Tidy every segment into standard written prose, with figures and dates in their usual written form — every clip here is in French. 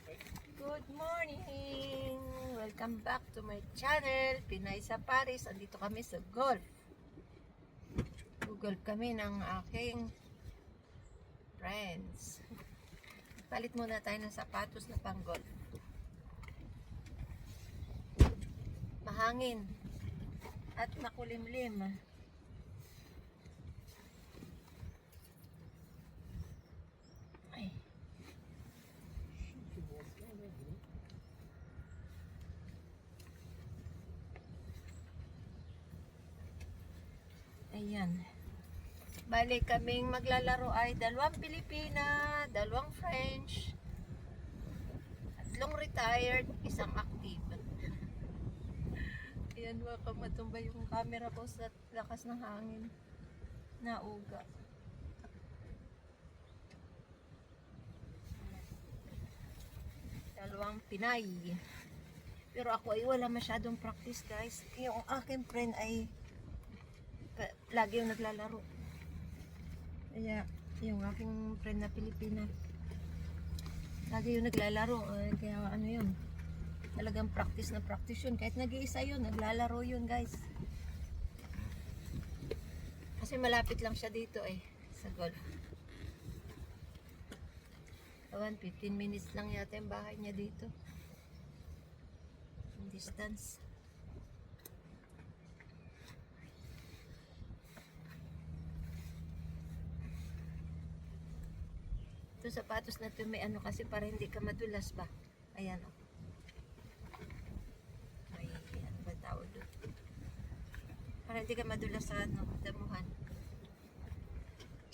Good morning! Welcome back to my channel, Pinay sa Paris. Andito kami sa golf. Golf kami ng aking friends. Palit muna tayo ng sapatos na pang golf. Mahangin at makulimlim. Ay. Ayan. Bali kaming maglalaro ay dalawang Pilipina, dalawang French, tatlong retired, isang active. Ayan, baka matumba yung camera ko sa lakas ng hangin. Nauga. Dalawang Pinay. Pero ako ay wala masyadong practice, guys. Yung aking friend ay lagi yung naglalaro. Kaya yung aking friend na Pilipina lagi yung naglalaro. Kaya ano yun, talagang practice na practice yun. Kahit nag-iisa yun, naglalaro yun, guys. Kasi malapit lang siya dito sa golf. 15 minutes lang yata yung bahay niya dito. Yung distance. Ito sapatos na ito may ano kasi para hindi ka madulas ba. Ayan o. May ano ba tawag doon? Para hindi ka madulas sa damuhan.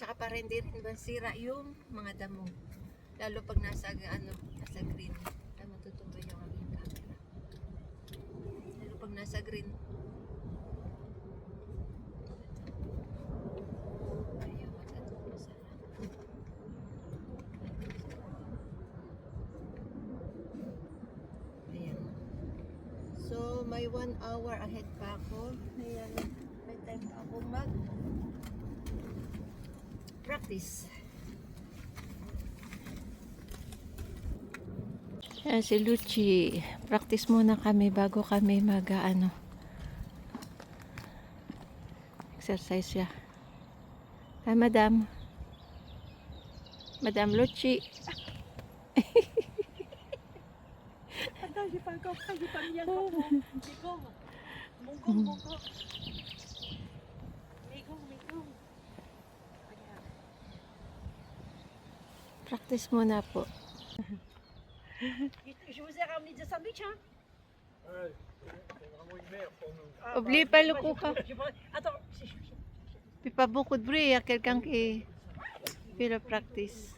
Tsaka para hindi rin masira yung mga damo. Lalo pag nasa green. Ay matutumba yung aking camera. Lalo pag nasa green. So, may 1 hour ahead pa ako. Ayan, may time pa ako mag-practice. Ayan si Luchi. Practice muna kami bago kami exercise siya. Hi, Madam. Madam Luchi. Practice muna po. Je vous ai ramené des sandwichs, hein? Ouais, c'est vraiment une merde pour nous. Oublie pas le coup. Attends, Puis pas beaucoup de bruit, il y a quelqu'un qui fait le practice.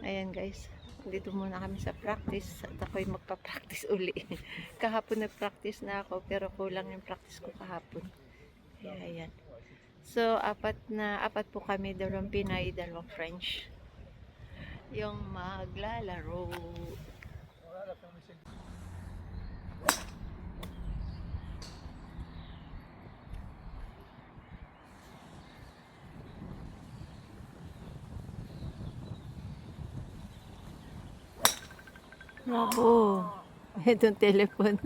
Ayan guys, dito muna kami sa practice at ako'y magpa-practice uli. Kahapon nag-practice na ako pero kulang yung practice ko kahapon. Kaya ayan. So, apat po kami, dalawang Pinay, dalawang French. Yung maglalaro. Bravo! Itong telephone.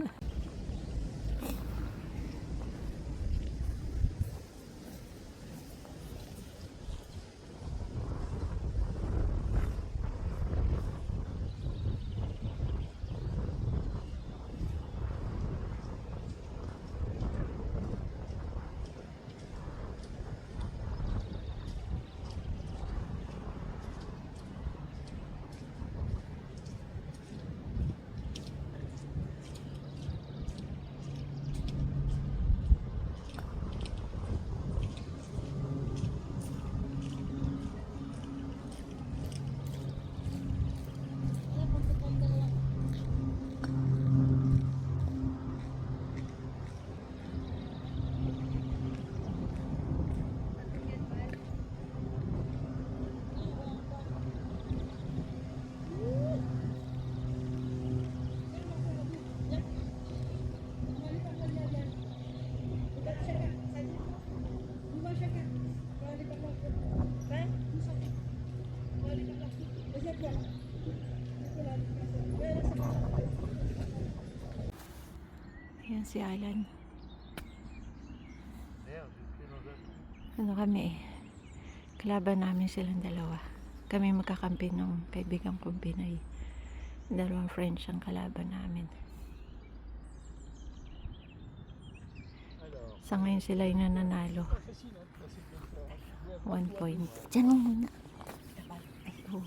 Ayan si Alan. Merde, j'ai fait dans un trou. Ano kami eh. Kalaban namin silang dalawa. Kami magkakampi ng kaibigan kong Pinay. Dalawang French ang kalaban namin. Alors, Sa ngayon sila yung nananalo. pas facile, hein, de passer comme ça. Bien, 1 point. Diyan mo muna. Ay, oo.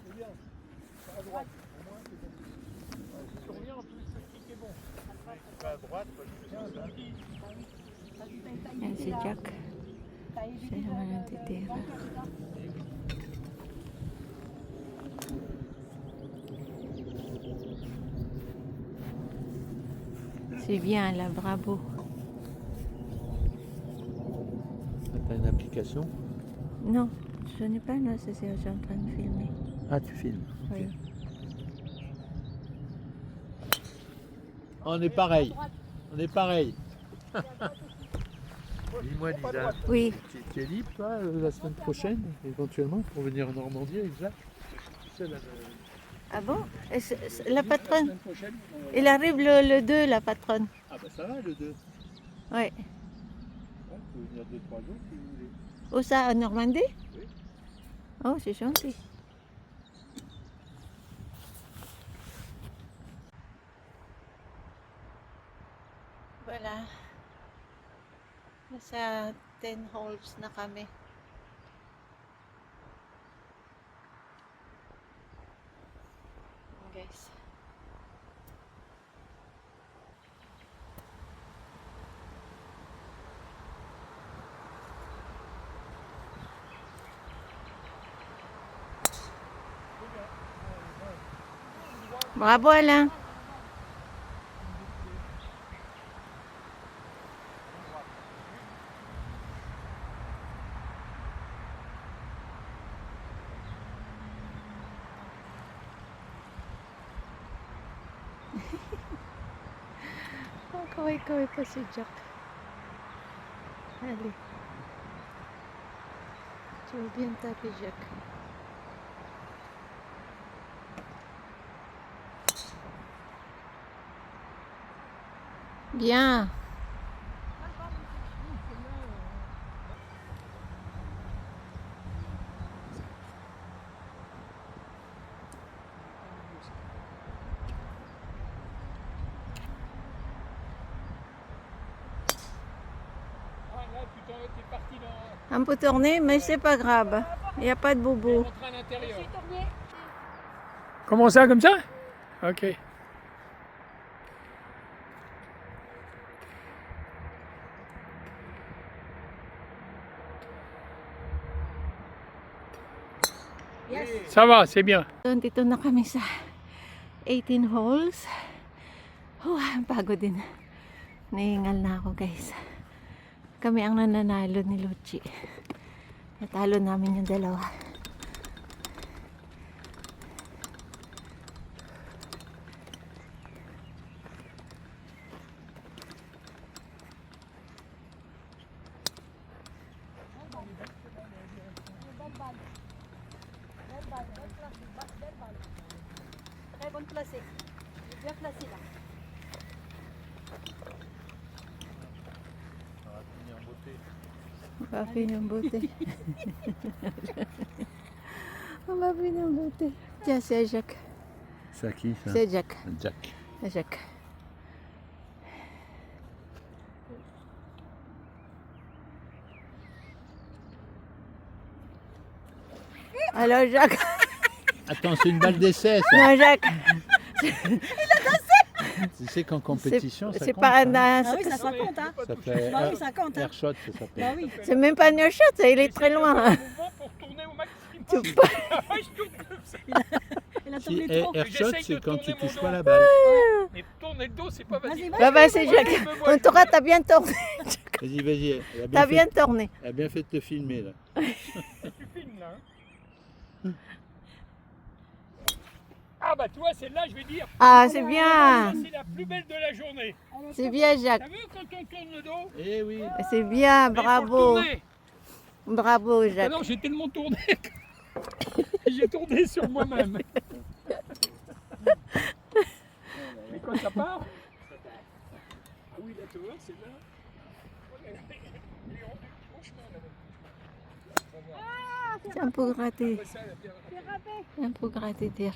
c'est bien. À droite, au moins, c'est bon. Ouais, si tu reviens, en plus, le kick est bon. Mais tu vas à droite, parce que c'est ça. Yan si Jack. Siya naman ang titira. C'est bien là, bravo. T'as une application? Non, je n'ai pas, non, c'est je suis en train de filmer. Ah, tu filmes. Oui. On est pareil. On est pareil. Dis-moi, Lisa, Oui, tu es libre, toi, la semaine prochaine, éventuellement, pour venir en Normandie avec Jacques? Tu sais, ah bon? Et la la patronne, semaine prochaine, il arrive le 2, la patronne. ah bah ça va, le 2. Oui. Ouais, vous pouvez venir 2-3 jours si vous voulez. Où ça, en Normandie? Oui. Oh, c'est gentil. Voilà. Nasa 10 holes na kami. Guys. Bravo Alain. Oh, kaway-kaway pa si Jack. Allez. Tu veux bien taper Jack. Bien. Ah là, putain, t'es parti dans... Un peu tourné, mais c'est pas grave. Il n'y a pas de boubou. Rentrer à l'intérieur. J'ai tourné. Comment ça, comme ça? Ok. Yes. Ça va, c'est bien. Dito na kami sa 18 holes. Ang pagod din. Nahingal na ako guys. Kami ang nananalo ni Luchi. Natalo namin yung dalawa. Très bonne placée. Bien placée là. On va finir en beauté. On va finir en beauté. Tiens, c'est Jacques. C'est à qui, ça? C'est Jacques. Jack. C'est Jacques. Alors Jacques. Attends, c'est une balle d'essai, ça. Non Jacques. Tu sais qu'en compétition, ça C'est compte, pas hein. un. Ah oui, ça compte, hein. Ça fait Bah oui, ça compte, hein. airshot, ça Bah s'appelle. oui. C'est même pas un shot, il est très loin. Pour tourner au maximum. Tu peux- Il a Si, tourné trop. airshot, J'essaye c'est de quand tu tourner mon touches dos. pas la balle. Mais tourner le dos, c'est pas Vas-y, facile. vas-y. Bah, bah c'est Jacques. En tout cas, t'as bien tourné. Vas-y, vas-y. Elle a T'as fait- bien tourné. Elle a bien fait de te filmer, là. Tu filmes là. Hein. Ah bah tu vois, celle-là, je vais dire, Ah, c'est bien. c'est la plus belle de la journée. C'est bien, Jacques. T'as vu quand on tourne le dos? Eh oui. C'est bien, Mais faut le bravo. tourner. Bravo, Ah Jacques. non, j'ai tellement tourné. J'ai tourné sur moi-même. Mais quand ça part... Ah oui, là, tu vois, c'est là. Elle est rendue franchement, là. C'est un peu gratté. Après ça, elle a bien- Un peu gratté, terre.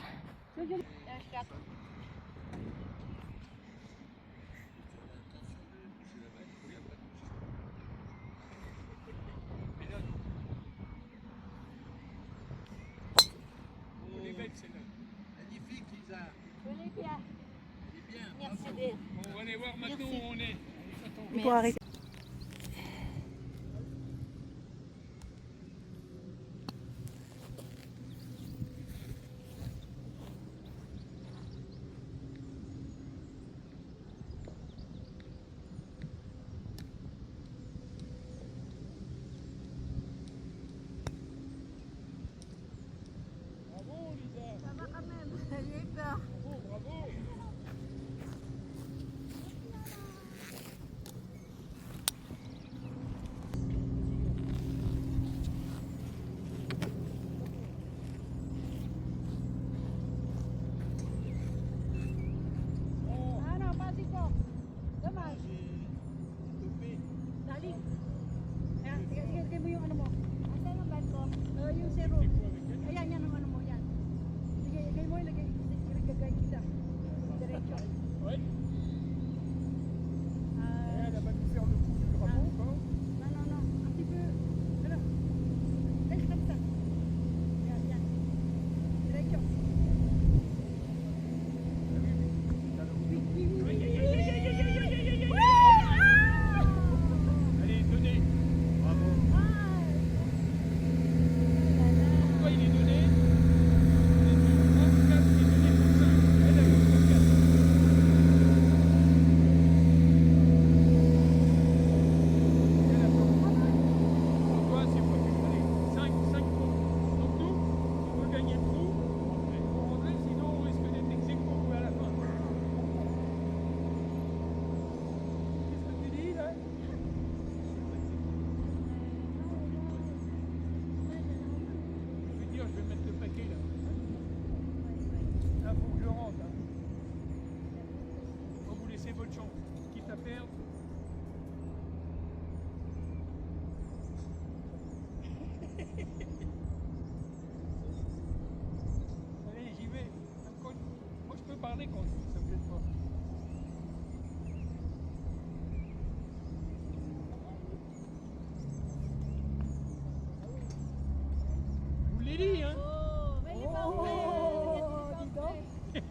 Elle est belle, celle-là. Magnifique, Lisa. Bon, on va aller voir maintenant où on est. Attends. Pour arrêter. Bravo, Lisa. Ça va quand même, j'ai eu peur. Bravo, bravo. Ah non, pas si fort. Dommage. Dali. Ayan, sige mo yung ano mo. Asan ang bag ko? Yung zero. Ayan, yan ang ano mo, yan. Sige, ilagay mo, ilagay kita. Diretso. Ouais. Ah, Elle a pas dû faire le coup du drapeau encore. non, non, non. Un petit peu. Voilà. Laisse comme ça. Yan, yan. Diretso. Oui, oui, oui, oui. Allez, donnez. Bravo. Pourquoi il est donné? Il est donné pour 5. Elle a eu pour 4. Elle a pour 4. Pour toi, c'est pas plus. Allez, 5 points. Donc nous, on veut gagner le trou. Il faut rentrer, sinon on risque d'être ex-aequo à la fin. Qu'est-ce que tu dis là? Je vais dire, je vais mettre le paquet là. Là, faut que je rentre. Hein. Faut vous laisser votre chance. Quitte à perdre. Allez, j'y vais. Moi, je peux parler quand ça me gêne pas. Je vous l'ai dit, hein? Oh, mais il est pas Oh, dis donc.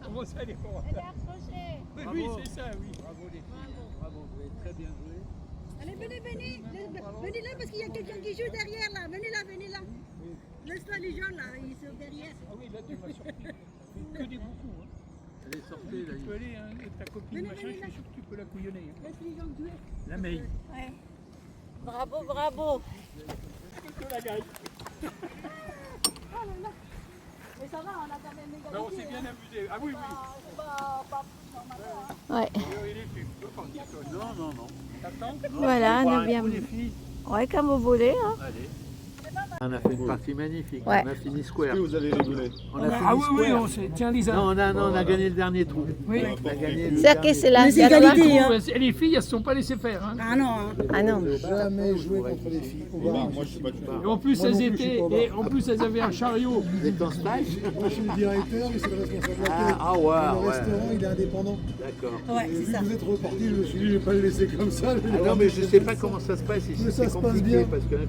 Comment ça, les pauvres? Elle est accrochée. Oui, oui, c'est ça, oui. Bravo les filles. Bravo, vous avez très bien joué. Allez, venez. Venez là parce qu'il y a quelqu'un qui joue derrière là. Venez là. Laisse-toi les gens là, ils sont derrière. Ah oui, là, tu m'as surpris. Que des beaucoup, hein. Elle est sortie là. Tu peux aller, hein, avec ta copine, Venez, machin, venez, je là. suis sûr que tu peux la couillonner. Hein. Laisse les gens jouer. La May. Bravo, bravo. Que la gagne. Mais ça va, on a quand même égalisé. Ben, on s'est bien amusé. Ah oui, oui. C'est pas plus normalement. Hein. Ouais. Il est fait. Tu peux partir, toi. Non, non, non. T'attends? Voilà, on a bien. Pour les filles. Ouais, comme vous voulez. Hein. Allez. On a fait une partie magnifique. Ouais. On a fini square. Vous allez rigoler. On a fini Ah oui, oui, square. on sait. Tiens, Lisa. Non, on a gagné le dernier trou. Oui. On a gagné le C'est dernier c'est la Mais c'est c'est la- égalité, hein. Et les filles, elles se sont pas laissées faire. Hein. Ah non, hein. Ah non. Jamais joué contre les filles. Au bar, moi je suis pas du tout. Et en plus, Moi non elles plus, je suis étaient. pas au bar. Et en plus, elles avaient un chariot. Vous êtes en stage? Moi je suis le directeur, lui c'est le responsable d'accueil. Ah, ouais, Le ouais. restaurant il est indépendant. D'accord. Ouais, Et c'est vu ça. que vous êtes reparti, je me suis dit je vais pas le laisser comme ça. Ah non, mais je sais pas comment ça se passe ici. Mais ça C'est se passe compliqué bien. parce qu'un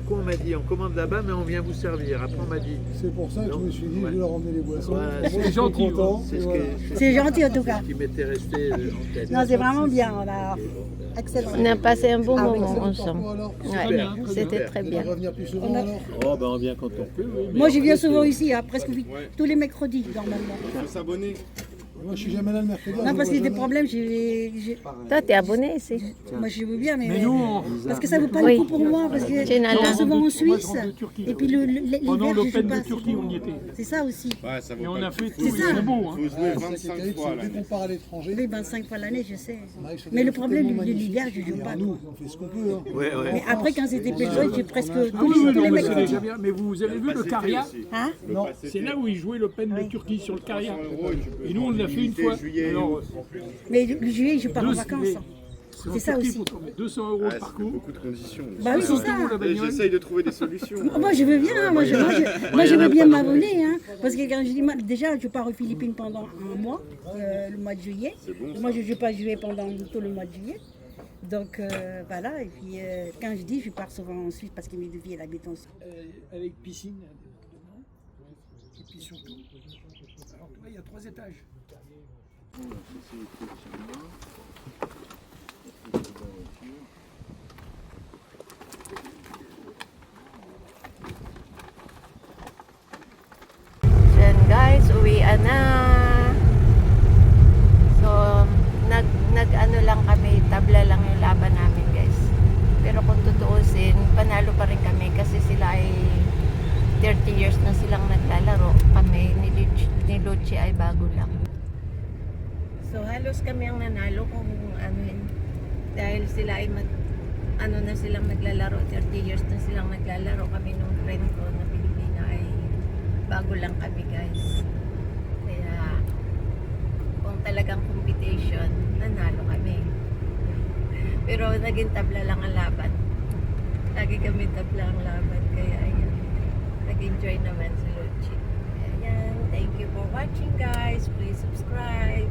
coup, on m'a dit on commande là-bas, mais on vient vous servir. Après, on m'a dit. C'est pour ça que je me suis dit je vais leur emmener les boissons. Voilà, Moi, c'est je suis gentil, content. C'est et ce, voilà. C'est gentil en tout cas. qui m'était resté en tête. Non, c'est vraiment bien. On a excellent. On a passé un bon Ah oui, moment C'est le ensemble. parcours, alors. Ouais, bien, c'était super. très On bien. va revenir plus souvent On a- alors. Oh, ben on vient quand on peut. Oui, mais Moi, j'y viens après, souvent c'est- ici, hein, presque tous les mercredis normalement. Il faut s'abonner. Moi, je suis jamais là le mercredi. Non, parce que j'ai des problèmes, Toi, t'es abonné ici. moi je veux bien, mais, Mais nous, on- parce que ça vaut pas Oui. le coup pour moi, parce que J'ai une je vais alarme. souvent en Moi, Suisse, je rentre de Turquie, et puis pendant l'hiver, je joue l'Open pas. de Turquie, on y était. C'est ça aussi. Ouais, ça vaut Et on pas a le fait coup. tout, C'est ça. c'est beau. Hein. Faut jouer Ah, ça, c'est 25 terrible, fois c'est là. dès qu'on part à l'étranger. Oui, 25 fois l'année, je sais. on arrive sur des Mais le trucs problème tellement de l'hiver, magnifiques. je joue pas. Nous, on fait ce qu'on peut. Hein. Mais après, quand c'était pétrole, j'ai presque Ah oui, tous oui, les non, mais c'est mercredis. déjà bien. Mais vous avez vu le Caria? Hein? Non. C'est là où ils jouaient l'Open de Turquie sur le Caria. 100 euros, tu peux Et nous, on l'a fait une fois. juillet, Alors, en plus. Mais le juillet, je pars en deux- vacances. mais- C'est en ça Turquie, aussi. faut trouver 200 euros Ah, le c'est parcours. beaucoup de conditions. Bah oui, c'est 60 ça. euros la Et bagnole. j'essaye de trouver des solutions. Moi je veux bien, moi je veux bien m'abonner, hein, parce que quand je dis, déjà je pars aux Philippines pendant un mois, le mois de juillet. Moi je ne joue pas juillet pendant tout le mois de juillet. Donc voilà, et puis quand je dis je pars souvent en Suisse parce que mes deux filles elles habitent en Suisse. Avec piscine dedans. Et puis surtout, alors que là, il y a 3 étages. Yan guys, uwian na. So, nag-ano lang kami, tabla lang yung laban namin guys. Pero kung tutuusin, panalo pa rin kami kasi sila ay 30 years na silang naglalaro. Kami ni Luchi ay bago lang. So, halos kami ang nanalo kung ano yun. Dahil sila ay ano na silang naglalaro, 30 years na silang naglalaro. Kami nung friend ko na Pilipina ay bago lang kami guys. Kaya kung talagang competition, nanalo kami. Pero naging tabla lang ang laban. Lagi kami tabla ang laban. Kaya ayan, nag-enjoy naman si Luchi. Ayan, thank you for watching guys. Please subscribe.